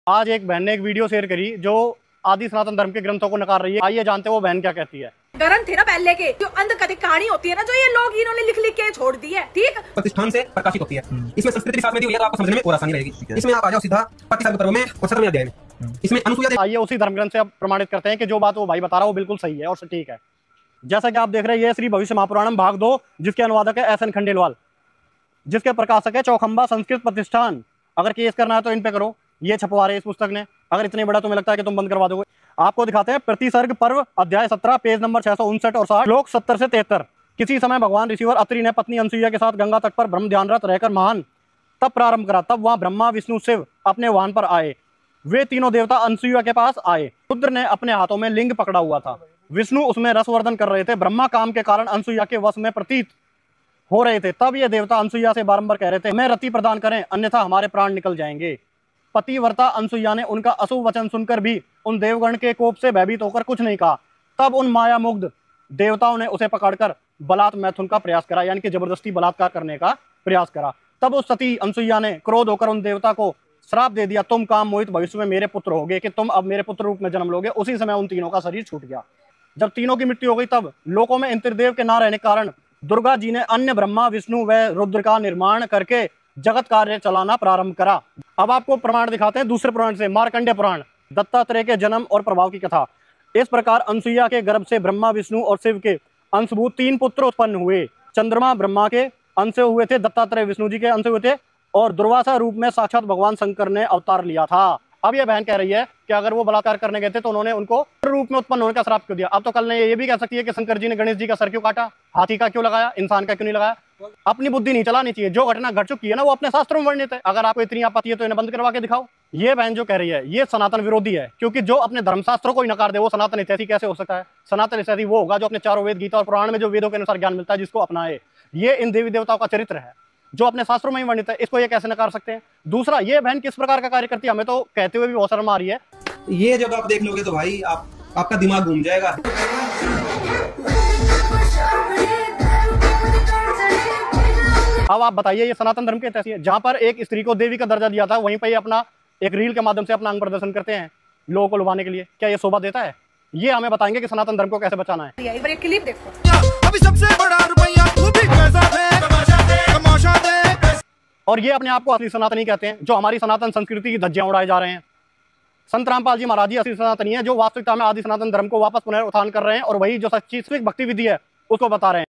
आज एक बहन ने एक वीडियो शेयर करी जो आदि सनातन धर्म के ग्रंथों को नकार रही है। आइए जानते हैं वो बहन क्या कहती है। ग्रंथ थे ना पहले के, जो अंधकथित कहानी होती है ना, जो ये लोग इन्होंने लिख लिख के छोड़ दी है। ठीक, प्रतिष्ठान से प्रकाशित होती है। इसमें संस्कृति के साथ में दी हुई है तो आपको समझने में और आसानी रहेगी। इसमें आप आ जाओ सीधा 25 पर्व में और 17वें अध्याय में। इसमें अनुसूया। आइए उसी धर्म ग्रंथ से आप प्रमाणित करते हैं कि जो बात वो भाई बता रहा है वो बिल्कुल सही है और सटीक है। जैसा कि आप देख रहे हैं, ये श्री भविष्य महापुराणम भाग 2, जिसके अनुवादक है एस एन खंडेलवाल, जिसके प्रकाशक है चौखंबा संस्कृत प्रतिष्ठान। अगर केस करना है तो इन पे करो, ये छपवा रहे इस पुस्तक ने। अगर इतने बड़ा तुम्हें लगता है कि तुम बंद करवा दोगे। आपको दिखाते हैं प्रतिसर्ग पर्व अध्याय 17 पेज नंबर 659 और 60 श्लोक 70 से 73। किसी समय भगवान ऋषिवर अत्रि ने पत्नी अनसुईया के साथ गंगा तट पर ब्रह्म ध्यानरत रहकर महान तब प्रारंभ करा। तब वहां ब्रह्मा विष्णु शिव अपने वाहन पर आए। वे तीनों देवता अनसुईया के पास आए। रुद्र ने अपने हाथों में लिंग पकड़ा हुआ था, विष्णु उसमें रसवर्धन कर रहे थे। ब्रह्मा काम के कारण अनसुईया के वश में प्रतीत हो रहे थे। तब ये देवता अनसुईया से बारंबार कह रहे थे, हमें रति प्रदान करें अन्यथा हमारे प्राण निकल जाएंगे। पतिव्रता अनसुईया ने उनका अशुभ वचन सुनकर भी उन देवगण के कोप से भयभीत होकर कुछ नहीं कहा। तब उन माया मुग्ध देवताओं ने उसे पकड़कर बलात् मैथुन का प्रयास करा, यानी कि जबरदस्ती बलात्कार करने का प्रयास करा। तब उस सती अनसुईया ने क्रोध होकर उन देवता को श्राप दे दिया, तुम काम मोहित भविष्य में मेरे पुत्र होगे, कि तुम अब मेरे पुत्र रूप में जन्म लोगे। उसी समय उन तीनों का शरीर छूट गया। जब तीनों की मृत्यु हो गई, तब लोकों में इंद्रदेव के ना रहने के कारण दुर्गा जी ने अन्य ब्रह्मा विष्णु व रुद्र का निर्माण करके जगत कार्य चलाना प्रारंभ करा। अब आपको प्रमाण दिखाते हैं दूसरे पुराण से, मार्कंडेय पुराण, दत्तात्रेय के जन्म और प्रभाव की कथा। इस प्रकार अनसुईया के गर्भ से ब्रह्मा विष्णु और शिव के अंशभूत 3 पुत्र उत्पन्न हुए। चंद्रमा ब्रह्मा के अंश हुए थे, दत्तात्रेय विष्णु जी के अंश हुए थे, और दुर्वासा रूप में साक्षात भगवान शंकर ने अवतार लिया था। अब ये बहन कह रही है कि अगर वो बलात्कार करने गए थे तो उन्होंने उनको रूप में उत्पन्न होने का श्राप क्यों दिया। अब तो कल ने ये भी कह सकती है कि शंकर जी ने गणेश जी का सर क्यों काटा, हाथी का क्यों लगाया, इंसान का क्यों नहीं लगाया। अपनी बुद्धि नहीं चलानी चाहिए। जो घटना घट चुकी है ना, वो अपने शास्त्रों में वर्णित है। अगर आपको इतनी आपत्ति है तो इन्हें बंद करवा के दिखाओ। ये बहन जो कह रही है ये सनातन विरोधी है, क्योंकि जो अपने धर्मशास्त्रों को ही नकार दे वो सनातन हितैषी कैसे हो सकता है। सनातन हितैषी वो होगा जो अपने चारों वेद, गीता और पुराण में जो वेदों के अनुसार ज्ञान मिलता है जिसको अपनाए। ये इन देवी देवताओं का चरित्र है जो अपने शास्त्रों में ही वर्णित है, इसको ये कैसे नकार सकते हैं। दूसरा, ये बहन किस प्रकार का कार्य करती है हमें तो कहते हुए भी बहुत शर्म आ रही है। ये जब आप देख लोगे तो भाई आपका दिमाग घूम जाएगा। अब आप बताइए, ये सनातन धर्म के हितैषी है जहां पर एक स्त्री को देवी का दर्जा दिया था, वहीं पर ये अपना एक रील के माध्यम से अपना अंग प्रदर्शन करते हैं लोगों को लुभाने के लिए। क्या ये शोभा देता है? ये हमें बताएंगे कि सनातन धर्म को कैसे बचाना है। एक बार ये क्लिप देखो। अभी सबसे बड़ा रुपया तू भी पैसा दे, तमाशा दे। और ये अपने आप को असली सनातनी कहते हैं, जो हमारी सनातन संस्कृति की धज्जियां उड़ाए जा रहे हैं। संत रामपाल जी महाराज जी असली सनातनी है, जो वास्तविकता में आदि सनातन धर्म को वापस पुनरुत्थान कर रहे हैं और वही जो सच्ची भक्ति विधि है उसको बता रहे हैं।